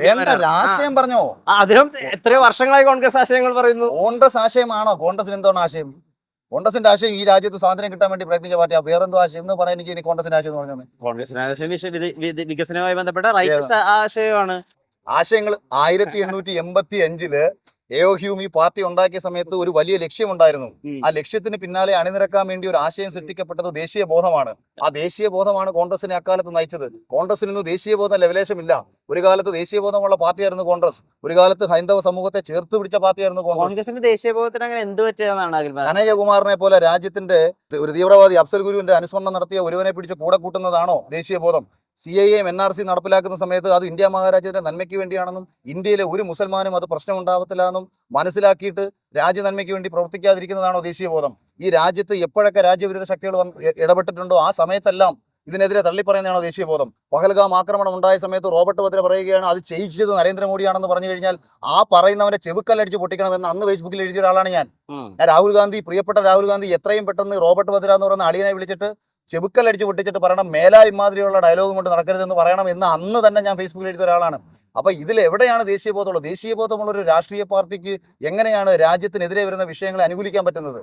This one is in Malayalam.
വേണ്ട ആശയം പറഞ്ഞോ. അദ്ദേഹം എത്രയോ വർഷങ്ങളായി കോൺഗ്രസ് ആശയങ്ങൾ പറയുന്നു. കോൺഗ്രസ് ആശയമാണോ? കോൺഗ്രസിന് എന്താണ് ആശയം? കോൺഗ്രസിന്റെ ആശയം ഈ രാജ്യത്ത് സ്വാതന്ത്ര്യം കിട്ടാൻ വേണ്ടി പ്രയത്നിച്ച പാർട്ടിയാ. വേറെന്തോ ആശയം എന്ന് പറയാൻ എനിക്ക് ഇനി കോൺഗ്രസിന്റെ ആശയം എന്ന് പറഞ്ഞത്. കോൺഗ്രസിന്റെ ആശയം വികസനവുമായി ബന്ധപ്പെട്ട റൈറ്റ് ആശയമാണ്. ആശയങ്ങൾ 1885 എഒ ഹ്യൂം ഈ പാർട്ടി ഉണ്ടാക്കിയ സമയത്ത് ഒരു വലിയ ലക്ഷ്യമുണ്ടായിരുന്നു. ആ ലക്ഷ്യത്തിന് പിന്നാലെ അണിനിരക്കാൻ വേണ്ടി ഒരു ആശയം സൃഷ്ടിക്കപ്പെട്ടത് ദേശീയ ബോധമാണ്. ആ ദേശീയ ബോധമാണ് കോൺഗ്രസിനെ അക്കാലത്ത് നയിച്ചത്. കോൺഗ്രസിന് ഇന്ന് ദേശീയ ബോധം ലെവലേശമില്ല. ഒരു കാലത്ത് ദേശീയ ബോധമുള്ള പാർട്ടിയായിരുന്നു കോൺഗ്രസ്. ഒരു കാലത്ത് ഹൈന്ദവ സമൂഹത്തെ ചേർത്ത് പിടിച്ച പാർട്ടിയായിരുന്നു കോൺഗ്രസിന്റെ ദേശീയ ബോധത്തിന് അങ്ങനെ എന്ത് പറ്റിയതെന്നാണ് കനയ്യകുമാറിനെ പോലെ രാജ്യത്തിന്റെ ഒരു തീവ്രവാദി അഫ്സൽ ഗുരുവിന്റെ അനുസ്മരണം നടത്തിയ ഒരുവനെ പിടിച്ച് കൂടെ കൂട്ടുന്നതാണോ ദേശീയ ബോധം? CAA NRC നടപ്പിലാക്കുന്ന സമയത്ത് അത് ഇന്ത്യ മഹാരാജ്യത്തിന്റെ നന്മയ്ക്ക് വേണ്ടിയാണെന്നും ഇന്ത്യയിലെ ഒരു മുസൽമാനും അത് പ്രശ്നമുണ്ടാവത്തില്ല എന്നും മനസ്സിലാക്കിയിട്ട് രാജ്യ നന്മയ്ക്ക് വേണ്ടി പ്രവർത്തിക്കാതിരിക്കുന്നതാണോ ദേശീയ ബോധം? ഈ രാജ്യത്ത് എപ്പോഴൊക്കെ രാജ്യവിരുദ്ധ ശക്തികൾ ഇടപെട്ടിട്ടുണ്ടോ ആ സമയത്തെല്ലാം ഇതിനെതിരെ തള്ളിപ്പറയുന്നതാണോ ദേശീയ ബോധം? പഹൽഗാം ആക്രമണം ഉണ്ടായ സമയത്ത് റോബർട്ട് വദ്ര പറയുകയാണ് അത് ചെയ്യിച്ചത് നരേന്ദ്രമോദിയാണെന്ന് പറഞ്ഞു കഴിഞ്ഞാൽ ആ പറയുന്നവനെ ചെവുക്കല്ലടിച്ച് പൊട്ടിക്കണമെന്ന് അന്ന് ഫേസ്ബുക്കിൽ എഴുതിയ ഒരാളാണ് ഞാൻ. രാഹുൽ ഗാന്ധി, പ്രിയപ്പെട്ട രാഹുൽ ഗാന്ധി എത്രയും പെട്ടെന്ന് റോബർട്ട് വദ്ര എന്ന് പറയുന്ന അളിയനെ വിളിച്ചിട്ട് ചെവുക്കല്ലടിച്ച് പൊട്ടിച്ചിട്ട് പറയണം മേലാൽ ഇമാതിരിയുള്ള ഡയലോഗും കൊണ്ട് നടക്കരുതെന്ന് പറയണം എന്ന് അന്ന് തന്നെ ഞാൻ ഫേസ്ബുക്കിൽ എഴുതിയ ഒരാളാണ്. അപ്പൊ ഇതിൽ എവിടെയാണ് ദേശീയ ബോധമുള്ളത്? ദേശീയ ബോധമുള്ള ഒരു രാഷ്ട്രീയ പാർട്ടിക്ക് എങ്ങനെയാണ് രാജ്യത്തിനെതിരെ വരുന്ന വിഷയങ്ങളെ അനുകൂലിക്കാൻ പറ്റുന്നത്?